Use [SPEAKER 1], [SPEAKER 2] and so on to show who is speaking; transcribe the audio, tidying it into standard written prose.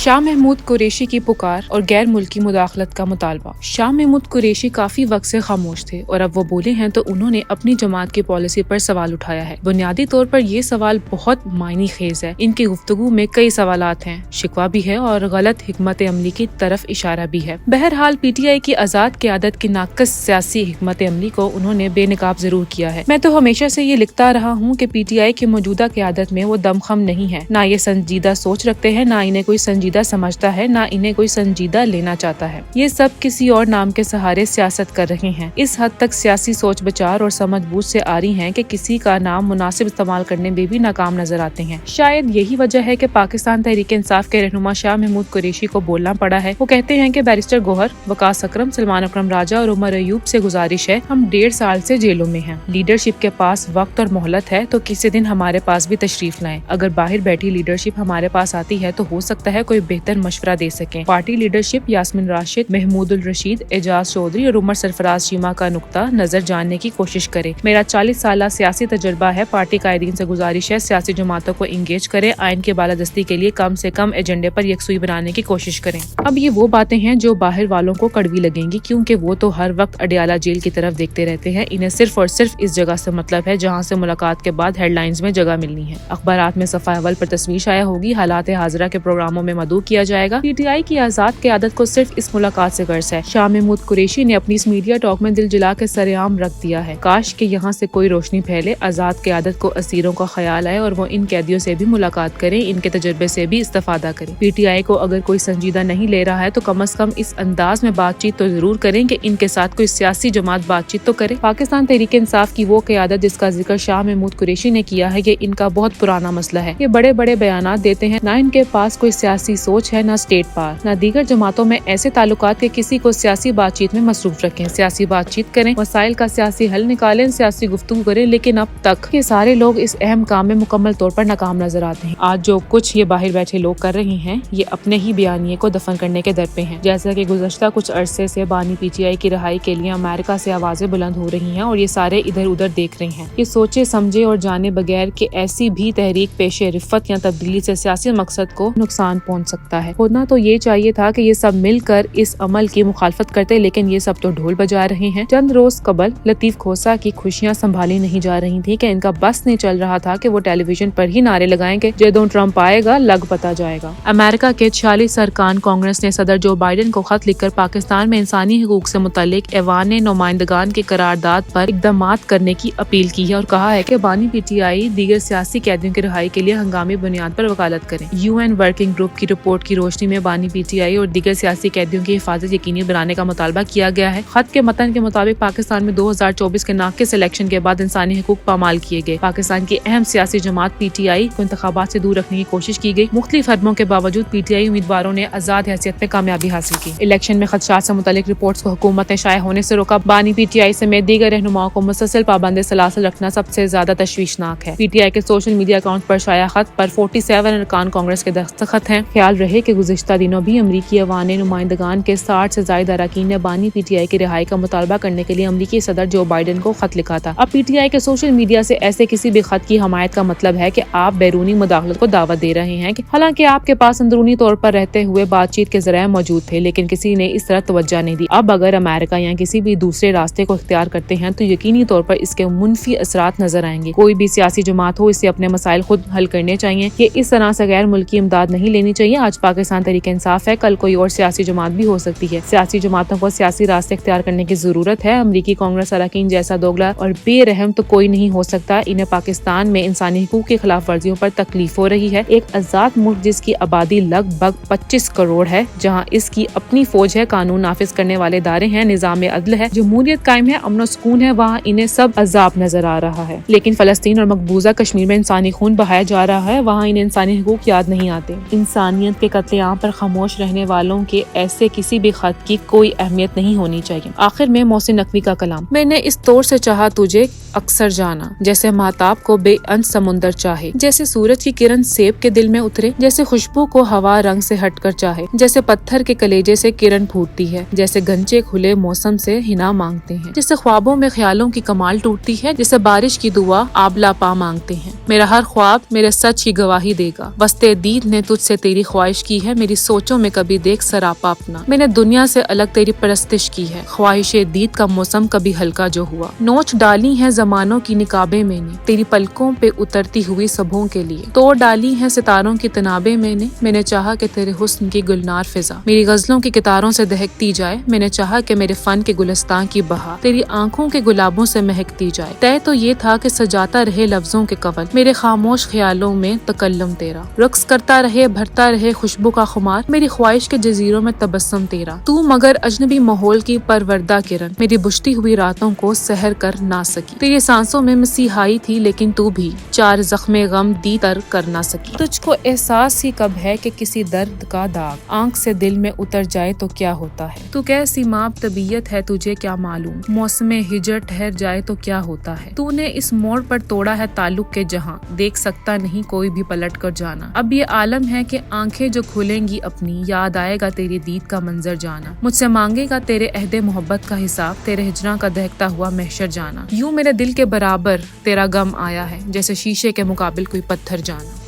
[SPEAKER 1] شاہ محمود قریشی کی پکار اور غیر ملکی مداخلت کا مطالبہ۔ شاہ محمود قریشی کافی وقت سے خاموش تھے اور اب وہ بولے ہیں تو انہوں نے اپنی جماعت کی پالیسی پر سوال اٹھایا ہے۔ بنیادی طور پر یہ سوال بہت معنی خیز ہے۔ ان کی گفتگو میں کئی سوالات ہیں، شکوہ بھی ہے اور غلط حکمت عملی کی طرف اشارہ بھی ہے۔ بہرحال پی ٹی آئی کی آزاد قیادت کی ناقص سیاسی حکمت عملی کو انہوں نے بے نقاب ضرور کیا ہے۔ میں تو ہمیشہ سے یہ لکھتا رہا ہوں کہ پی ٹی آئی کی موجودہ قیادت میں وہ دم خم نہیں ہے، نہ یہ سنجیدہ سوچ رکھتے ہیں، نہ انہیں کوئی سنجیدہ سمجھتا ہے، نہ انہیں کوئی سنجیدہ لینا چاہتا ہے۔ یہ سب کسی اور نام کے سہارے سیاست کر رہے ہیں۔ اس حد تک سیاسی سوچ بچار اور سمجھ بوجھ سے آ رہی ہیں کہ کسی کا نام مناسب استعمال کرنے میں بھی ناکام نظر آتے ہیں۔ شاید یہی وجہ ہے کہ پاکستان تحریک انصاف کے رہنما شاہ محمود قریشی کو بولنا پڑا ہے۔ وہ کہتے ہیں کہ بیرسٹر گوہر، وقاص اکرم، سلمان اکرم راجہ اور عمر ایوب سے گزارش ہے، ہم 1.5 سال سے جیلوں میں ہیں۔ لیڈرشپ کے پاس وقت اور مہلت ہے تو کسی دن ہمارے پاس بھی تشریف لائیں۔ اگر باہر بیٹھی لیڈرشپ ہمارے پاس آتی ہے تو ہو سکتا ہے کوئی بہتر مشورہ دے سکیں۔ پارٹی لیڈرشپ یاسمین راشد، محمود الرشید، اعجاز چودھری اور عمر سرفراز چیمہ کا نقطہ نظر جاننے کی کوشش کرے۔ میرا 40 سالہ سیاسی تجربہ ہے۔ پارٹی قائدین سے گزارش ہے سیاسی جماعتوں کو انگیج کریں، آئین کی بالادستی کے لیے کم سے کم ایجنڈے پر یکسوئی بنانے کی کوشش کریں۔ اب یہ وہ باتیں ہیں جو باہر والوں کو کڑوی لگیں گی، کیونکہ وہ تو ہر وقت اڈیالہ جیل کی طرف دیکھتے رہتے ہیں۔ انہیں صرف اور صرف اس جگہ سے مطلب ہے جہاں سے ملاقات کے بعد ہیڈ لائنز میں جگہ ملنی ہے، اخبارات میں صفحہ اول پر تصویر شائع ہوگی، حالات حاضرہ کے پروگراموں میں مدعو کیا جائے گا۔ پی ٹی آئی کی آزاد قیادت کو صرف اس ملاقات سے غرض ہے۔ شاہ محمود قریشی نے اپنی اس میڈیا ٹاک میں دل جلا کے سر عام رکھ دیا ہے۔ کاش کہ یہاں سے کوئی روشنی پھیلے، آزاد قیادت کو اسیروں کا خیال آئے اور وہ ان قیدیوں سے بھی ملاقات کریں، ان کے تجربے سے بھی استفادہ کریں۔ پی ٹی آئی کو اگر کوئی سنجیدہ نہیں لے رہا ہے تو کم از کم اس انداز میں بات چیت تو ضرور کریں کہ ان کے ساتھ کوئی سیاسی جماعت بات چیت تو کرے۔ پاکستان تحریک انصاف کی وہ قیادت جس کا ذکر شاہ محمود قریشی نے کیا ہے، یہ ان کا بہت پرانا مسئلہ ہے۔ یہ بڑے بڑے بیانات دیتے ہیں، نہ ان کے پاس کوئی سیاسی سوچ ہے، نہ اسٹیٹ پار، نہ دیگر جماعتوں میں ایسے تعلقات کہ کسی کو سیاسی بات چیت میں مصروف رکھیں۔ سیاسی بات چیت کریں، مسائل کا سیاسی حل نکالیں، سیاسی گفتگو کریں، لیکن اب تک یہ سارے لوگ اس اہم کام میں مکمل طور پر ناکام نظر آتے ہیں۔ آج جو کچھ یہ باہر بیٹھے لوگ کر رہے ہیں، یہ اپنے ہی بیانیے کو دفن کرنے کے در پہ ہیں۔ جیسا کہ گزشتہ کچھ عرصے سے بانی پی ٹی آئی کی رہائی کے لیے امریکہ سے آوازیں بلند ہو رہی ہیں اور یہ سارے ادھر ادھر دیکھ رہے ہیں۔ یہ سوچے سمجھے اور جانے بغیر کہ ایسی بھی تحریک پیش رفت یا تبدیلی سے سیاسی مقصد کو نقصان پہنچ سکتا ہے۔ ہونا تو یہ چاہیے تھا کہ یہ سب مل کر اس عمل کی مخالفت کرتے، لیکن یہ سب تو ڈھول بجا رہے ہیں۔ چند روز قبل لطیف کھوسہ کی خوشیاں سنبھالی نہیں جا رہی تھی کہ ان کا بس نہیں چل رہا تھا کہ وہ ٹیلی ویژن پر ہی نعرے لگائیں کہ جدوں ٹرمپ آئے گا لگ پتا جائے گا۔ امریکہ کے 46 ارکان کانگریس نے صدر جو بائیڈن کو خط لکھ کر پاکستان میں انسانی حقوق سے متعلق ایوان نمائندگان کی قرارداد پر اقدامات کرنے کی اپیل کی ہے اور کہا ہے کہ بانی پی ٹی آئی دیگر سیاسی قیدیوں کی رہائی کے لیے ہنگامی بنیاد پر وکالت کریں۔ یو این ورکنگ گروپ کی رپورٹ کی روشنی میں بانی پی ٹی آئی اور دیگر سیاسی قیدیوں کی حفاظت یقینی بنانے کا مطالبہ کیا گیا ہے۔ خط کے متن کے مطابق پاکستان میں 2024 کے ناقص الیکشن کے بعد انسانی حقوق پامال کیے گئے، پاکستان کی اہم سیاسی جماعت پی ٹی آئی کو انتخابات سے دور رکھنے کی کوشش کی گئی، مختلف حربوں کے باوجود پی ٹی آئی امیدواروں نے آزاد حیثیت میں کامیابی حاصل کی، الیکشن میں خدشات سے متعلق رپورٹس کو حکومت نے شائع ہونے سے روکا۔ بانی پی ٹی آئی سمیت دیگر رہنماؤں کو مسلسل پابند سلاسل رکھنا سب سے زیادہ تشویشناک ہے۔ پی ٹی آئی کے سوشل میڈیا اکاؤنٹ پر شائع خط پر 47 ارکان کانگریس کے دستخط ہیں۔ خیال رہے کہ گزشتہ دنوں بھی امریکی ایوان نمائندگان کے 60 سے زائد اراکین نے بانی پی ٹی آئی کی رہائی کا مطالبہ کرنے کے لیے امریکی صدر جو بائیڈن کو خط لکھا تھا۔ اب پی ٹی آئی کے سوشل میڈیا سے ایسے کسی بھی خط کی حمایت کا مطلب ہے کہ آپ بیرونی مداخلت کو دعوت دے رہے ہیں، حالانکہ آپ کے پاس اندرونی طور پر رہتے ہوئے بات چیت کے ذرائع موجود تھے، لیکن کسی نے اس طرح توجہ نہیں دی۔ اب اگر امریکہ یا کسی بھی دوسرے راستے کو اختیار کرتے ہیں تو یقینی طور پر اس کے منفی اثرات نظر آئیں گے۔ کوئی بھی سیاسی جماعت ہو، اسے اپنے مسائل خود حل کرنے چاہیے، یہ اس طرح سے غیر ملکی امداد نہیں لینی چاہیے۔ آج پاکستان تحریک انصاف ہے، کل کوئی اور سیاسی جماعت بھی ہو سکتی ہے۔ سیاسی جماعتوں کو سیاسی راستے اختیار کرنے کی ضرورت ہے۔ امریکی کانگریس اراکین جیسا دوگلا اور بے رحم تو کوئی نہیں ہو سکتا۔ انہیں پاکستان میں انسانی حقوق کی خلاف ورزیوں پر تکلیف ہو رہی ہے، ایک آزاد ملک جس کی آبادی لگ بھگ 25 کروڑ ہے، جہاں اس کی اپنی فوج ہے، قانون نافذ کرنے والے ادارے ہیں، نظام عدل ہے، جمہوریت قائم ہے، امن و سکون ہے، وہاں انہیں سب عذاب نظر آ رہا ہے۔ لیکن فلسطین اور مقبوضہ کشمیر میں انسانی خون بہایا جا رہا ہے، وہاں انہیں انسانی حقوق یاد نہیں آتے۔ انسانیت کے قتل عام پر خاموش رہنے والوں کے ایسے کسی بھی خط کی کوئی اہمیت نہیں ہونی چاہیے۔ آخر میں محسن نقوی کا کلام، میں نے اس طور سے چاہا تجھے اکثر جانا، جیسے مہتاب کو بے انت سمندر چاہے، جیسے سورج کی کرن سیب کے دل میں اترے، جیسے خوشبو کو ہوا رنگ سے ہٹ کر چاہے، جیسے پتھر کے کلیجے سے کرن پھوٹتی ہے، جیسے گھنچے کھلے موسم سے ہنا مانگتے ہیں، جیسے خوابوں میں خیالوں کی کمال ٹوٹتی ہے، جیسے بارش کی دعا آبلا پا مانگتے ہیں۔ میرا ہر خواب میرے سچ کی گواہی دے گا، وسط دید نے تجھ سے تیری خواہش کی ہے میری سوچوں میں کبھی دیکھ سراپا اپنا. میں نے دنیا سے الگ تیری پرستش کی ہے, خواہش دید کا موسم کبھی ہلکا جو ہوا. نوچ ڈالی ہیں زمانوں کی نقابیں میں نے تیری پلکوں پہ اترتی ہوئی صبحوں کے لیے. توڑ ڈالی ہیں ستاروں کی تنابیں میں نے چاہا کہ تیرے حسن کی گلنار فضا میری غزلوں کی کتاروں سے دہکتی جائے. میں نے چاہا کہ میرے فن کے گلستان کی بہار تیری آنکھوں کے گلابوں سے مہکتی جائے. طے تو یہ تھا کہ سجاتا رہے لفظوں کے قول میرے خاموش خیالوں میں تکلم تیرا. رقص کرتا رہے بھرتا رہے خوشبو کا خمار میری خواہش کے جزیروں میں تبسم تیرا. تو مگر اجنبی ماحول کی پروردہ کرن میری بجھتی ہوئی راتوں کو سحر کر نہ سکی. تیری سانسوں میں مسیحائی تھی لیکن تو بھی چار زخم غم دی تر کر نہ سکی. تجھ کو احساس ہی کب ہے کہ کسی درد کا داغ آنکھ سے دل میں اتر جائے تو کیا ہوتا ہے. تو کیسی ماب طبیعت ہے تجھے کیا معلوم موسم ہجر ٹھہر جائے تو کیا ہوتا ہے. تو نے اس موڑ پر توڑا ہے تعلق کے جہاں دیکھ سکتا نہیں کوئی بھی پلٹ کر جانا. اب یہ عالم ہے کہ آنکھیں جو کھلیں گی اپنی یاد آئے گا تیری دید کا منظر جانا. مجھ سے مانگے گا تیرے عہد محبت کا حساب تیرے ہجراں کا دہکتا ہوا محشر جانا. یوں میرے دل کے برابر تیرا غم آیا ہے جیسے شیشے کے مقابل کوئی پتھر جانا.